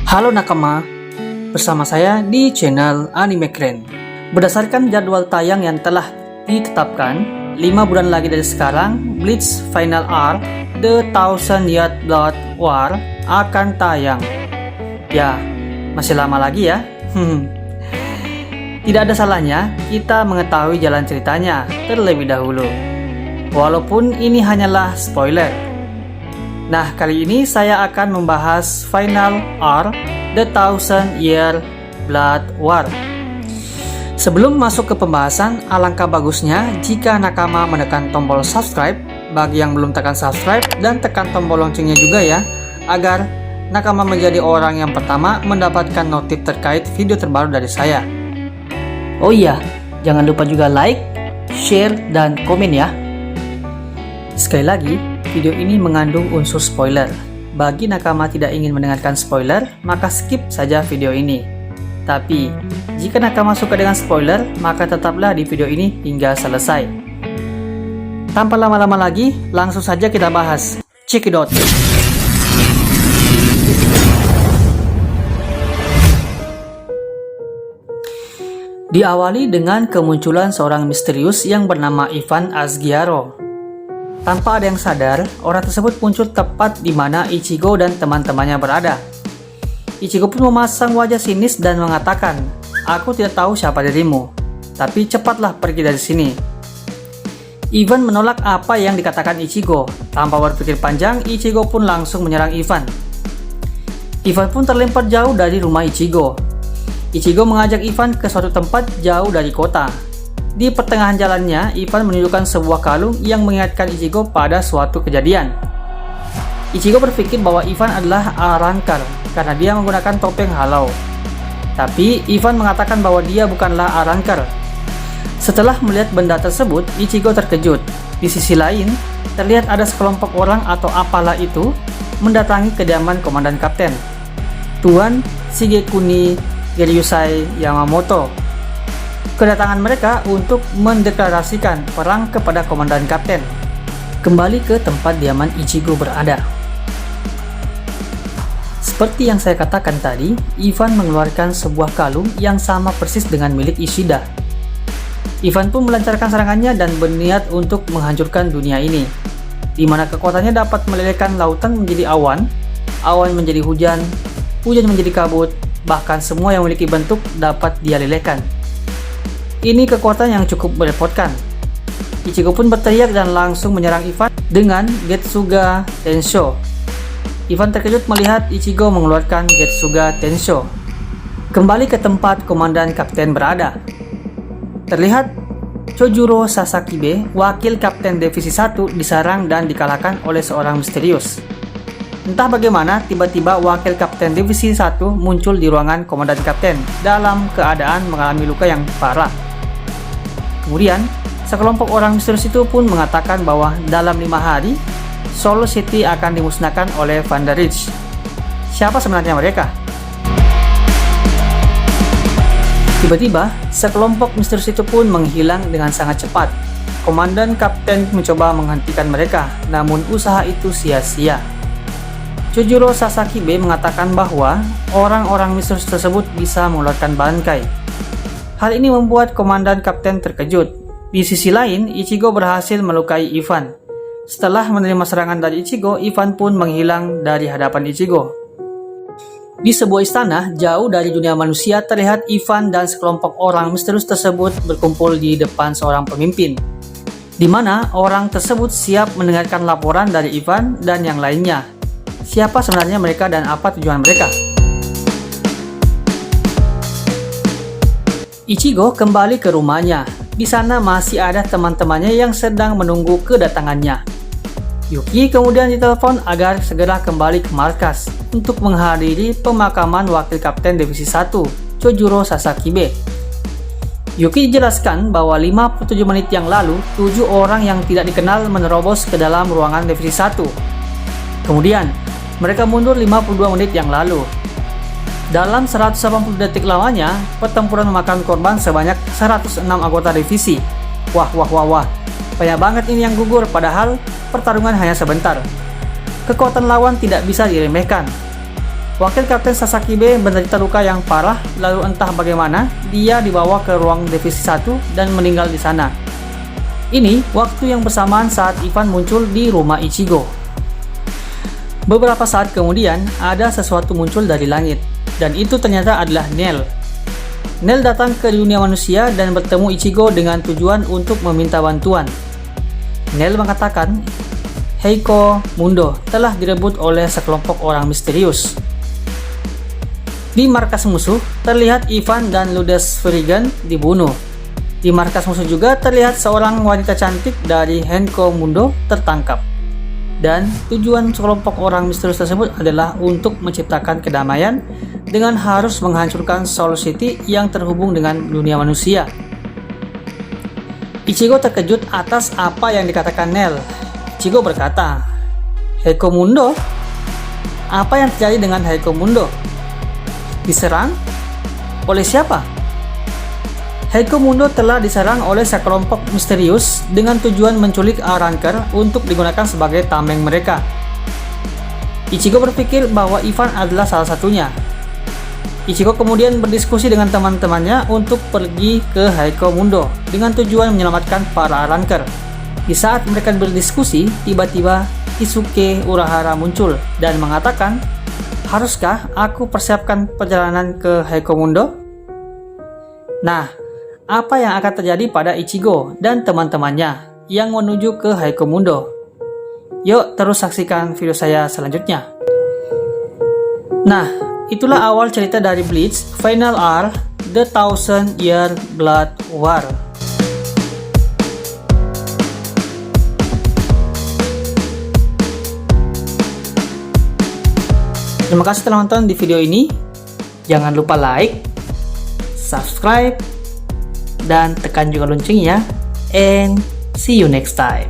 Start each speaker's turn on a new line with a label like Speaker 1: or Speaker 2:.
Speaker 1: Halo nakama, bersama saya di channel Anime Keren. Berdasarkan jadwal tayang yang telah ditetapkan, 5 bulan lagi dari sekarang, Bleach Final Arc The Thousand Year Blood War akan tayang. Ya, masih lama lagi ya. Tidak ada salahnya kita mengetahui jalan ceritanya terlebih dahulu, walaupun ini hanyalah spoiler. Nah, kali ini saya akan membahas Final Arc The Thousand Year Blood War. Sebelum masuk ke pembahasan, alangkah bagusnya jika nakama menekan tombol subscribe bagi yang belum tekan subscribe, dan tekan tombol loncengnya juga ya, agar nakama menjadi orang yang pertama mendapatkan notif terkait video terbaru dari saya. Oh iya, jangan lupa juga like, share, dan komen ya. Sekali lagi, video ini mengandung unsur spoiler. Bagi nakama tidak ingin mendengarkan spoiler, maka skip saja video ini. Tapi, jika nakama suka dengan spoiler, maka tetaplah di video ini hingga selesai. Tanpa lama-lama lagi, langsung saja kita bahas. Check it out! Diawali dengan kemunculan seorang misterius yang bernama Ivan Asgiaro. Tanpa ada yang sadar, orang tersebut muncul tepat di mana Ichigo dan teman-temannya berada. Ichigo pun memasang wajah sinis dan mengatakan, "Aku tidak tahu siapa dirimu, tapi cepatlah pergi dari sini." Ivan menolak apa yang dikatakan Ichigo. Tanpa berpikir panjang, Ichigo pun langsung menyerang Ivan. Ivan pun terlempar jauh dari rumah Ichigo. Ichigo mengajak Ivan ke suatu tempat jauh dari kota. Di pertengahan jalannya, Ivan menunjukkan sebuah kalung yang mengingatkan Ichigo pada suatu kejadian. Ichigo berpikir bahwa Ivan adalah Arrancar karena dia menggunakan topeng halau. Tapi Ivan mengatakan bahwa dia bukanlah Arrancar. Setelah melihat benda tersebut, Ichigo terkejut. Di sisi lain, terlihat ada sekelompok orang atau apalah itu mendatangi kediaman komandan kapten, Tuan Shigekuni Ryusai Yamamoto. Kedatangan mereka untuk mendeklarasikan perang kepada komandan kapten. Kembali ke tempat diaman Ichigo berada. Seperti yang saya katakan tadi, Ivan mengeluarkan sebuah kalung yang sama persis dengan milik Ishida. Ivan pun melancarkan serangannya dan berniat untuk menghancurkan dunia ini, di mana kekuatannya dapat melelehkan lautan menjadi awan, awan menjadi hujan, hujan menjadi kabut, bahkan semua yang memiliki bentuk dapat dia lelehkan. Ini kekuatan yang cukup merepotkan. Ichigo pun berteriak dan langsung menyerang Ivan dengan Getsuga Tensho. Ivan terkejut melihat Ichigo mengeluarkan Getsuga Tensho. Kembali ke tempat komandan kapten berada. Terlihat Chojuro Sasakibe, wakil kapten divisi 1, diserang dan dikalahkan oleh seorang misterius. Entah bagaimana, tiba-tiba wakil kapten divisi 1 muncul di ruangan komandan kapten dalam keadaan mengalami luka yang parah. Kemudian, sekelompok orang misterius itu pun mengatakan bahwa dalam 5 hari, Soul City akan dimusnahkan oleh Vanderich. Siapa sebenarnya mereka? Tiba-tiba, sekelompok misterius itu pun menghilang dengan sangat cepat. Komandan kapten mencoba menghentikan mereka, namun usaha itu sia-sia. Chojuro Sasakibe mengatakan bahwa orang-orang misterius tersebut bisa mengeluarkan bangkai. Hal ini membuat komandan kapten terkejut. Di sisi lain, Ichigo berhasil melukai Ivan. Setelah menerima serangan dari Ichigo, Ivan pun menghilang dari hadapan Ichigo. Di sebuah istana jauh dari dunia manusia, terlihat Ivan dan sekelompok orang misterius tersebut berkumpul di depan seorang pemimpin, di mana orang tersebut siap mendengarkan laporan dari Ivan dan yang lainnya. Siapa sebenarnya mereka dan apa tujuan mereka? Ichigo kembali ke rumahnya. Di sana masih ada teman-temannya yang sedang menunggu kedatangannya. Yuki kemudian ditelepon agar segera kembali ke markas untuk menghadiri pemakaman wakil kapten divisi 1, Chojuro Sasakibe. Yuki dijelaskan bahwa 57 menit yang lalu, 7 orang yang tidak dikenal menerobos ke dalam ruangan divisi 1. Kemudian, mereka mundur 52 menit yang lalu. Dalam 180 detik lamanya, pertempuran memakan korban sebanyak 106 anggota divisi. Wah, banyak banget ini yang gugur, padahal pertarungan hanya sebentar. Kekuatan lawan tidak bisa diremehkan. Wakil Kapten Sasakibe menderita luka yang parah, lalu entah bagaimana dia dibawa ke ruang divisi 1 dan meninggal di sana. Ini waktu yang bersamaan saat Ivan muncul di rumah Ichigo. Beberapa saat kemudian, ada sesuatu muncul dari langit, dan itu ternyata adalah Nel. Nel datang ke dunia manusia dan bertemu Ichigo dengan tujuan untuk meminta bantuan. Nel mengatakan, Heiko Mundo telah direbut oleh sekelompok orang misterius. Di markas musuh, terlihat Ivan dan Ludes Furigen dibunuh. Di markas musuh juga terlihat seorang wanita cantik dari Heiko Mundo tertangkap. Dan tujuan sekelompok orang misterius tersebut adalah untuk menciptakan kedamaian dengan harus menghancurkan Soul City yang terhubung dengan dunia manusia. Ichigo terkejut atas apa yang dikatakan Nel. Ichigo berkata, Heiko Mundo? Apa yang terjadi dengan Heiko Mundo? Diserang? Oleh siapa? Heiko Mundo telah diserang oleh sekelompok misterius dengan tujuan menculik Arrancar untuk digunakan sebagai tameng mereka. Ichigo berpikir bahwa Ivan adalah salah satunya. Ichigo kemudian berdiskusi dengan teman-temannya untuk pergi ke Heiko Mundo dengan tujuan menyelamatkan para Arrancar. Di saat mereka berdiskusi, tiba-tiba Isuke Urahara muncul dan mengatakan, haruskah aku persiapkan perjalanan ke Heiko Mundo? Nah, apa yang akan terjadi pada Ichigo dan teman-temannya yang menuju ke Heiko Mundo? Yuk terus saksikan video saya selanjutnya. Nah, itulah awal cerita dari Bleach Final Arc The Thousand Year Blood War. Terima kasih telah nonton di video ini. Jangan lupa like, subscribe, dan tekan juga loncengnya. And see you next time.